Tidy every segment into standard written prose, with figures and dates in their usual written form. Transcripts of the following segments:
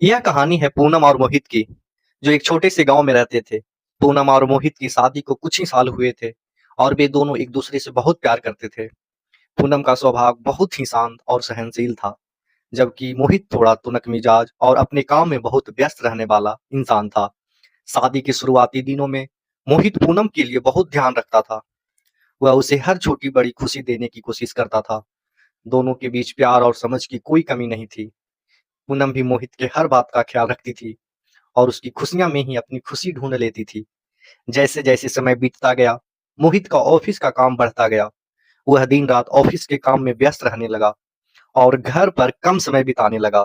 यह कहानी है पूनम और मोहित की, जो एक छोटे से गांव में रहते थे। पूनम और मोहित की शादी को कुछ ही साल हुए थे और वे दोनों एक दूसरे से बहुत प्यार करते थे। पूनम का स्वभाव बहुत ही शांत और सहनशील था, जबकि मोहित थोड़ा तुनक मिजाज और अपने काम में बहुत व्यस्त रहने वाला इंसान था। शादी के शुरुआती दिनों में मोहित पूनम के लिए बहुत ध्यान रखता था। वह उसे हर छोटी बड़ी खुशी देने की कोशिश करता था। दोनों के बीच प्यार और समझ की कोई कमी नहीं थी। पूनम भी मोहित के हर बात का ख्याल रखती थी और उसकी खुशियां में ही अपनी खुशी ढूंढ लेती थी। जैसे जैसे समय बीतता गया, मोहित का ऑफिस का काम बढ़ता गया। वह दिन रात ऑफिस के काम में व्यस्त रहने लगा और घर पर कम समय बिताने लगा।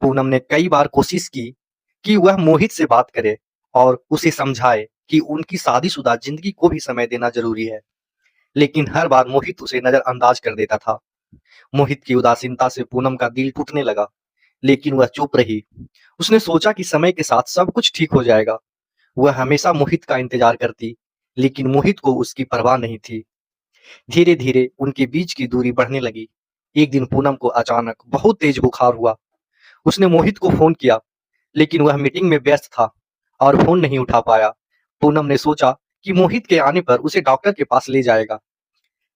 पूनम ने कई बार कोशिश की कि वह मोहित से बात करे और उसे समझाए कि उनकी शादीशुदा जिंदगी को भी समय देना जरूरी है, लेकिन हर बार मोहित उसे नजरअंदाज कर देता था। मोहित की उदासीनता से पूनम का दिल टूटने लगा, लेकिन वह चुप रही। उसने सोचा कि समय के साथ सब कुछ ठीक हो जाएगा। वह हमेशा मोहित का इंतजार करती, लेकिन मोहित को उसकी परवाह नहीं थी। धीरे धीरे उनके बीच की दूरी बढ़ने लगी। एक दिन पूनम को अचानक बहुत तेज बुखार हुआ। उसने मोहित को फोन किया, लेकिन वह मीटिंग में व्यस्त था और फोन नहीं उठा पाया। पूनम ने सोचा कि मोहित के आने पर उसे डॉक्टर के पास ले जाएगा,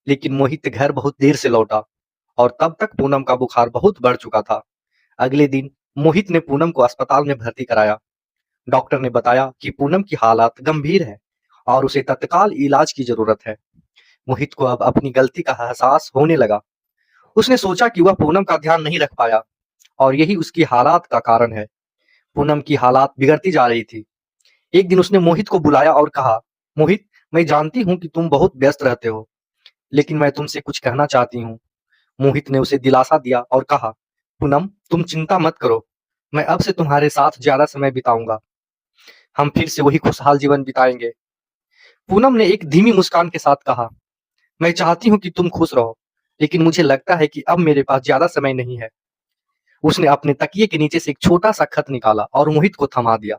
लेकिन मोहित घर बहुत देर से लौटा और तब तक पूनम का बुखार बहुत बढ़ चुका था। अगले दिन मोहित ने पूनम को अस्पताल में भर्ती कराया। डॉक्टर ने बताया कि पूनम की हालत गंभीर है और उसे तत्काल इलाज की जरूरत है। मोहित को अब अपनी गलती का एहसास होने लगा। उसने सोचा कि वह पूनम का ध्यान नहीं रख पाया और यही उसकी हालात का कारण है। पूनम की हालात बिगड़ती जा रही थी। एक दिन उसने मोहित को बुलाया और कहा, मोहित, मैं जानती हूँ कि तुम बहुत व्यस्त रहते हो, लेकिन मैं तुमसे कुछ कहना चाहती हूँ। मोहित ने उसे दिलासा दिया और कहा, पूनम, तुम चिंता मत करो। मैं अब से तुम्हारे साथ ज्यादा समय बिताऊंगा। हम फिर से वही खुशहाल जीवन बिताएंगे। पूनम ने एक धीमी मुस्कान के साथ कहा, मैं चाहती हूँ कि तुम खुश रहो, लेकिन मुझे लगता है कि अब मेरे पास ज्यादा समय नहीं है। उसने अपने तकिए के नीचे से एक छोटा सा खत निकाला और मोहित को थमा दिया।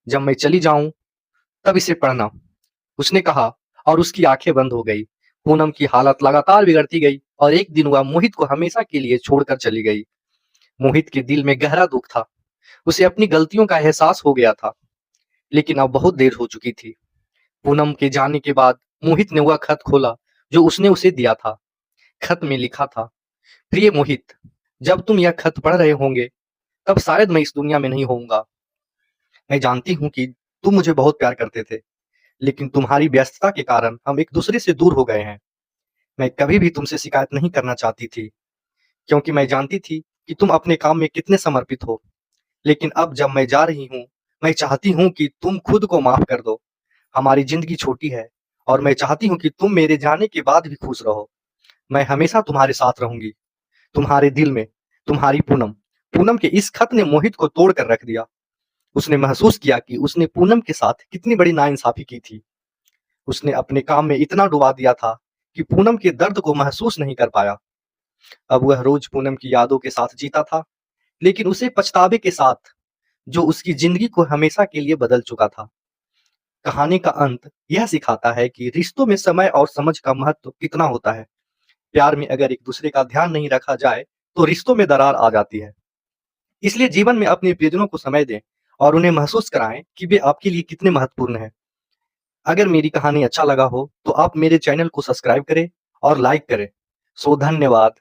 जब मैं चली जाऊं तब इसे पढ़ना, उसने कहा, और उसकी आंखें बंद हो गई। पूनम की हालत लगातार बिगड़ती गई और एक दिन वह मोहित को हमेशा के लिए छोड़कर चली गई। मोहित के दिल में गहरा दुख था। उसे अपनी गलतियों का एहसास हो गया था, लेकिन अब बहुत देर हो चुकी थी। पूनम के जाने के बाद मोहित ने वह खत खोला जो उसने उसे दिया था। खत में लिखा था, प्रिय मोहित, जब तुम यह खत पढ़ रहे होंगे तब शायद मैं इस दुनिया में नहीं होऊंगा। मैं जानती हूँ कि तुम मुझे बहुत प्यार करते थे, लेकिन तुम्हारी व्यस्तता के कारण हम एक दूसरे से दूर हो गए हैं। मैं कभी भी तुमसे शिकायत नहीं करना चाहती थी, क्योंकि मैं जानती थी कि तुम अपने काम में कितने समर्पित हो। लेकिन अब जब मैं जा रही हूँ, मैं चाहती हूँ कि तुम खुद को माफ कर दो। हमारी जिंदगी छोटी है और मैं चाहती हूँ कि तुम मेरे जाने के बाद भी खुश रहो। मैं हमेशा तुम्हारे साथ रहूंगी, तुम्हारे दिल में, तुम्हारी पूनम। पूनम के इस खत ने मोहित को तोड़ कर रख दिया। उसने महसूस किया कि उसने पूनम के साथ कितनी बड़ी नाइंसाफी की थी। उसने अपने काम में इतना डुबा दिया था कि पूनम के दर्द को महसूस नहीं कर पाया। अब वह रोज पूनम की यादों के साथ जीता था, लेकिन उसे पछतावे के साथ, जो उसकी जिंदगी को हमेशा के लिए बदल चुका था। कहानी का अंत यह सिखाता है कि रिश्तों में समय और समझ का महत्व कितना होता है। प्यार में अगर एक दूसरे का ध्यान नहीं रखा जाए तो रिश्तों में दरार आ जाती है। इसलिए जीवन में अपने प्रियजनों को समय दें और उन्हें महसूस कराएं कि वे आपके लिए कितने महत्वपूर्ण हैं। अगर मेरी कहानी अच्छा लगा हो तो आप मेरे चैनल को सब्सक्राइब करें और लाइक करें। सो धन्यवाद।